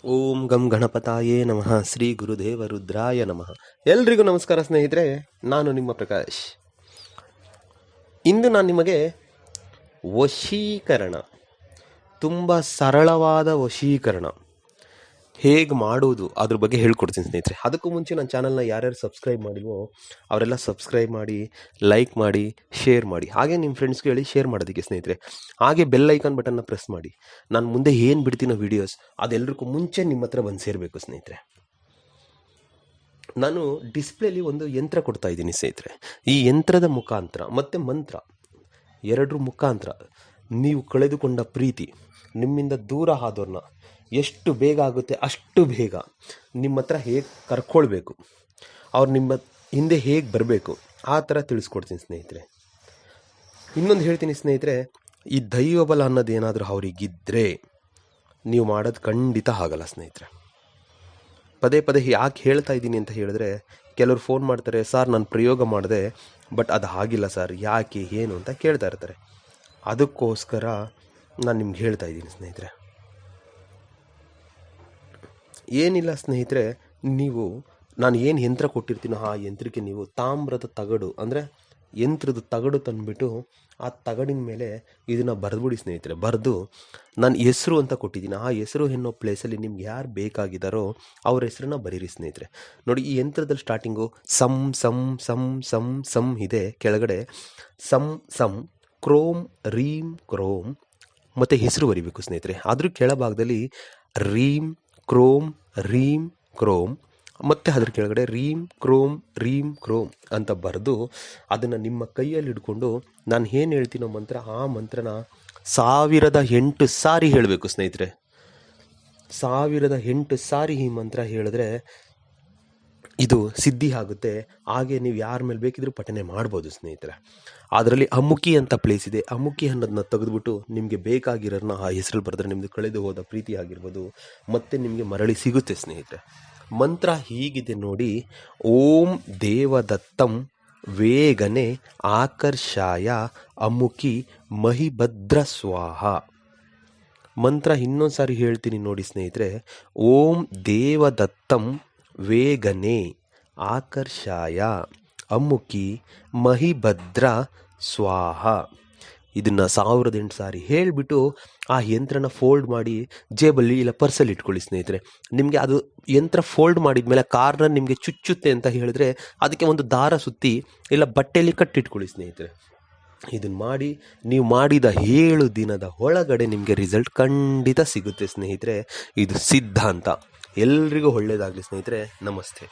ಓಂ ಗಂ ಗಣಪತಾಯೇ ನಮಃ ಶ್ರೀ ಗುರುದೇವ ರುದ್ರಾಯ ನಮಃ. ಎಲ್ರಿಗೂ ನಮಸ್ಕಾರ ಸ್ನೇಹಿತರೆ, ನಾನು ನಿಮ್ಮ ಪ್ರಕಾಶ್. ಇಂದು ನಾನು ನಿಮಗೆ ವಶೀಕರಣ, ತುಂಬ ಸರಳವಾದ ವಶೀಕರಣ ಹೇಗೆ ಮಾಡುವುದು ಅದ್ರ ಬಗ್ಗೆ ಹೇಳ್ಕೊಡ್ತೀನಿ ಸ್ನೇಹಿತರೆ. ಅದಕ್ಕೂ ಮುಂಚೆ ನನ್ನ ಚಾನಲ್ನ ಯಾರ್ಯಾರು ಸಬ್ಸ್ಕ್ರೈಬ್ ಮಾಡಿಲ್ವೋ ಅವರೆಲ್ಲ ಸಬ್ಸ್ಕ್ರೈಬ್ ಮಾಡಿ, ಲೈಕ್ ಮಾಡಿ, ಶೇರ್ ಮಾಡಿ. ಹಾಗೆ ನಿಮ್ಮ ಫ್ರೆಂಡ್ಸ್ಗೆ ಹೇಳಿ ಶೇರ್ ಮಾಡೋದಕ್ಕೆ ಸ್ನೇಹಿತರೆ. ಹಾಗೆ ಬೆಲ್ ಐಕಾನ್ ಬಟನ್ನ ಪ್ರೆಸ್ ಮಾಡಿ. ನಾನು ಮುಂದೆ ಏನು ಬಿಡ್ತೀನೋ ವೀಡಿಯೋಸ್ ಅದೆಲ್ಲರಿಗೂ ಮುಂಚೆ ನಿಮ್ಮ ಹತ್ರ ಬಂದು ಸೇರಬೇಕು ಸ್ನೇಹಿತರೆ. ನಾನು ಡಿಸ್ಪ್ಲೇಲಿ ಒಂದು ಯಂತ್ರ ಕೊಡ್ತಾ ಇದ್ದೀನಿ ಸ್ನೇಹಿತರೆ. ಈ ಯಂತ್ರದ ಮುಖಾಂತರ ಮತ್ತು ಮಂತ್ರ ಎರಡರ ಮುಖಾಂತರ ನೀವು ಕಳೆದುಕೊಂಡ ಪ್ರೀತಿ, ನಿಮ್ಮಿಂದ ದೂರ ಆದವ್ರನ್ನ ಎಷ್ಟು ಬೇಗ ಆಗುತ್ತೆ ಅಷ್ಟು ಬೇಗ ನಿಮ್ಮ ಹತ್ರ ಹೇಗೆ ಕರ್ಕೊಳ್ಬೇಕು, ಅವ್ರು ನಿಮ್ಮ ಹಿಂದೆ ಹೇಗೆ ಬರಬೇಕು, ಆ ಥರ ತಿಳಿಸ್ಕೊಡ್ತೀನಿ ಸ್ನೇಹಿತರೆ. ಇನ್ನೊಂದು ಹೇಳ್ತೀನಿ ಸ್ನೇಹಿತರೆ, ಈ ದೈವಬಲ ಅನ್ನೋದೇನಾದರೂ ಅವರಿಗಿದ್ದರೆ ನೀವು ಮಾಡೋದು ಖಂಡಿತ ಆಗಲ್ಲ ಸ್ನೇಹಿತರೆ. ಪದೇ ಪದೇ ಯಾಕೆ ಹೇಳ್ತಾ ಇದ್ದೀನಿ ಅಂತ ಹೇಳಿದ್ರೆ, ಕೆಲವರು ಫೋನ್ ಮಾಡ್ತಾರೆ, ಸರ್ ನಾನು ಪ್ರಯೋಗ ಮಾಡಿದೆ ಬಟ್ ಅದು ಆಗಿಲ್ಲ ಸರ್, ಯಾಕೆ ಏನು ಅಂತ ಕೇಳ್ತಾ ಇರ್ತಾರೆ. ಅದಕ್ಕೋಸ್ಕರ ನಾನು ನಿಮ್ಗೆ ಹೇಳ್ತಾ ಇದ್ದೀನಿ ಸ್ನೇಹಿತರೆ. ಏನಿಲ್ಲ ಸ್ನೇಹಿತರೆ, ನೀವು ನಾನು ಏನು ಯಂತ್ರ ಕೊಟ್ಟಿರ್ತೀನೋ ಆ ಯಂತ್ರಕ್ಕೆ ನೀವು ತಾಮ್ರದ ತಗಡು, ಅಂದರೆ ಯಂತ್ರದ ತಗಡು ತಂದುಬಿಟ್ಟು ಆ ತಗಡಿನ ಮೇಲೆ ಇದನ್ನು ಬರೆದ್ಬಿಡಿ ಸ್ನೇಹಿತರೆ. ಬರೆದು ನಾನು ಹೆಸರು ಅಂತ ಕೊಟ್ಟಿದ್ದೀನಿ, ಆ ಹೆಸರು ಎನ್ನೋ ಪ್ಲೇಸಲ್ಲಿ ನಿಮ್ಗೆ ಯಾರು ಬೇಕಾಗಿದ್ದಾರೋ ಅವ್ರ ಹೆಸರನ್ನ ಬರೀರಿ ಸ್ನೇಹಿತರೆ. ನೋಡಿ, ಈ ಯಂತ್ರದಲ್ಲಿ ಸ್ಟಾರ್ಟಿಂಗು ಸಮ್ ಸಮ್ ಸಮ್ ಸಮ್ ಸಮ್ ಇದೆ, ಕೆಳಗಡೆ ಸಮ್ ಸಮ್ ಕ್ರೋಮ್ ರೀಮ್ ಕ್ರೋಮ್ ಮತ್ತು ಹೆಸರು ಬರಿಬೇಕು ಸ್ನೇಹಿತರೆ. ಅದ್ರ ಕೆಳಭಾಗದಲ್ಲಿ ರೀಮ್ ಕ್ರೋಮ್ ರೀಮ್ ಕ್ರೋಮ್ ಮತ್ತು ಅದ್ರ ಕೆಳಗಡೆ ರೀಮ್ ಕ್ರೋಮ್ ಅಂತ ಬರೆದು ಅದನ್ನು ನಿಮ್ಮ ಕೈಯಲ್ಲಿ ಹಿಡ್ಕೊಂಡು ನಾನು ಏನು ಹೇಳ್ತೀನೋ ಮಂತ್ರ, ಆ ಮಂತ್ರನ 1008 ಸಾರಿ ಹೇಳಬೇಕು ಸ್ನೇಹಿತರೆ. 1008 ಸಾರಿ ಈ ಮಂತ್ರ ಹೇಳಿದ್ರೆ ಇದು ಸಿದ್ಧಿ ಆಗುತ್ತೆ. ಹಾಗೆ ನೀವು ಯಾರ ಮೇಲೆ ಬೇಕಿದ್ರೂ ಪಠನೆ ಮಾಡ್ಬೋದು ಸ್ನೇಹಿತರೆ. ಅದರಲ್ಲಿ ಅಮುಖಿ ಅಂತ ಪ್ಲೇಸ್ ಇದೆ, ಅಮುಖಿ ಅನ್ನೋದನ್ನ ತೆಗೆದುಬಿಟ್ಟು ನಿಮಗೆ ಬೇಕಾಗಿರೋದನ್ನ ಆ ಹೆಸರಲ್ಲಿ ಬರೆದ್ರೆ ನಿಮ್ಮದು ಕಳೆದು ಹೋದ ಪ್ರೀತಿ ಆಗಿರ್ಬೋದು ಮತ್ತೆ ನಿಮಗೆ ಮರಳಿ ಸಿಗುತ್ತೆ ಸ್ನೇಹಿತರೆ. ಮಂತ್ರ ಹೀಗಿದೆ ನೋಡಿ, ಓಂ ದೇವದತ್ತಂ ವೇಗನೆ ಆಕರ್ಷಾಯ ಅಮುಖಿ ಮಹಿಭದ್ರ ಸ್ವಾಹ. ಮಂತ್ರ ಇನ್ನೊಂದು ಸಾರಿ ಹೇಳ್ತೀನಿ ನೋಡಿ ಸ್ನೇಹಿತರೆ, ಓಂ ದೇವದತ್ತಂ ವೇಗನೆ ಆಕರ್ಷಾಯ ಅಮುಖಿ ಮಹಿಭದ್ರ ಸ್ವಾಹ. ಇದನ್ನು 1008 ಸಾರಿ ಹೇಳಿಬಿಟ್ಟು ಆ ಯಂತ್ರನ ಫೋಲ್ಡ್ ಮಾಡಿ ಜೇಬಲ್ಲಿ ಇಲ್ಲ ಪರ್ಸಲ್ಲಿ ಇಟ್ಕೊಳ್ಳಿ ಸ್ನೇಹಿತರೆ. ನಿಮಗೆ ಅದು ಯಂತ್ರ ಫೋಲ್ಡ್ ಮಾಡಿದ ಮೇಲೆ ಕಾರ್ನರ್ ನಿಮಗೆ ಚುಚ್ಚುತ್ತೆ ಅಂತ ಹೇಳಿದ್ರೆ ಅದಕ್ಕೆ ಒಂದು ದಾರ ಸುತ್ತಿ ಇಲ್ಲ ಬಟ್ಟೆಯಲ್ಲಿ ಕಟ್ಟಿಟ್ಕೊಳ್ಳಿ ಸ್ನೇಹಿತರೆ. ಇದನ್ನು ಮಾಡಿ ನೀವು ಮಾಡಿದ 7 ದಿನದ ಒಳಗಡೆ ನಿಮಗೆ ರಿಸಲ್ಟ್ ಖಂಡಿತ ಸಿಗುತ್ತೆ ಸ್ನೇಹಿತರೆ. ಇದು ಸಿದ್ಧಾಂತ. ಎಲ್ರಿಗೂ ಒಳ್ಳೆಯದಾಗಲಿ ಸ್ನೇಹಿತರೆ. ನಮಸ್ತೆ.